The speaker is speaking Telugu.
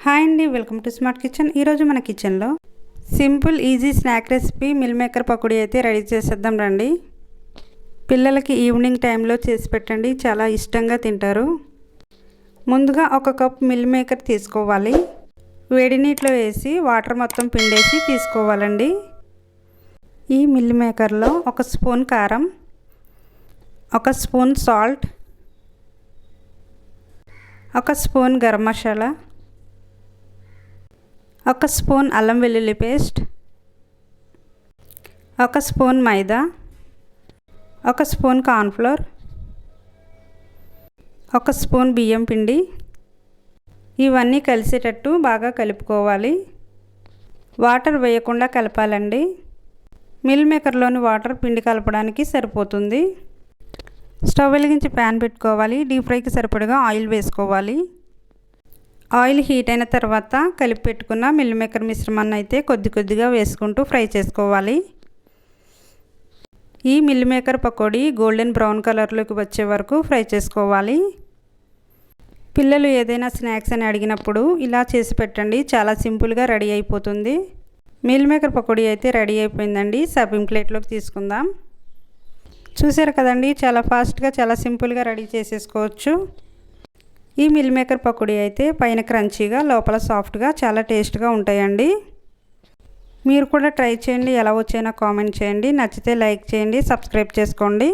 హాయ్ అండి, వెల్కమ్ టు స్మార్ట్ కిచెన్. ఈరోజు మన కిచెన్లో simple easy snack recipe meal maker pakodi అయితే రెడీ చేసేద్దాం రండి. పిల్లలకి ఈవినింగ్ టైంలో చేసి పెట్టండి, చాలా ఇష్టంగా తింటారు. ముందుగా ఒక కప్ మిల్ మేకర్ తీసుకోవాలి. వేడి నీటిలో వేసి వాటర్ మొత్తం పిండేసి తీసుకోవాలండి. ఈ మిల్ మేకర్లో ఒక స్పూన్ కారం, ఒక స్పూన్ సాల్ట్, ఒక స్పూన్ గరం మసాలా, ఒక స్పూన్ అల్లం వెల్లుల్లి పేస్ట్, ఒక స్పూన్ మైదా, ఒక స్పూన్ కార్న్ఫ్లోర్, ఒక స్పూన్ బియ్యం పిండి, ఇవన్నీ కలిసేటట్టు బాగా కలుపుకోవాలి. వాటర్ వేయకుండా కలపాలండి. మిల్ మేకర్లోని వాటర్ పిండి కలపడానికి సరిపోతుంది. స్టవ్ వెలిగించి ప్యాన్ పెట్టుకోవాలి. డీప్ ఫ్రైకి సరిపడగా ఆయిల్ వేసుకోవాలి. ఆయిల్ హీట్ అయిన తర్వాత కలిపి పెట్టుకున్న మిల్ మేకర్ మిశ్రమాన్ని అయితే కొద్ది కొద్దిగా వేసుకుంటూ ఫ్రై చేసుకోవాలి. ఈ meal maker pakodi golden brown కలర్లోకి వచ్చే వరకు ఫ్రై చేసుకోవాలి. పిల్లలు ఏదైనా స్నాక్స్ అని అడిగినప్పుడు ఇలా చేసి పెట్టండి, చాలా సింపుల్గా రెడీ అయిపోతుంది. మిల్ మేకర్ పకోడీ అయితే రెడీ అయిపోయిందండి. సర్వింగ్ ప్లేట్లోకి తీసుకుందాం. చూసారు కదండి, చాలా ఫాస్ట్గా చాలా సింపుల్గా రెడీ చేసేసుకోవచ్చు. ఈ మిల్ మేకర్ పకోడీ అయితే పైన క్రంచీగా లోపల సాఫ్ట్గా చాలా టేస్ట్గా ఉంటాయండి. మీరు కూడా ట్రై చేయండి. ఎలా వచ్చాయో కామెంట్ చేయండి. నచ్చితే లైక్ చేయండి, సబ్స్క్రైబ్ చేసుకోండి.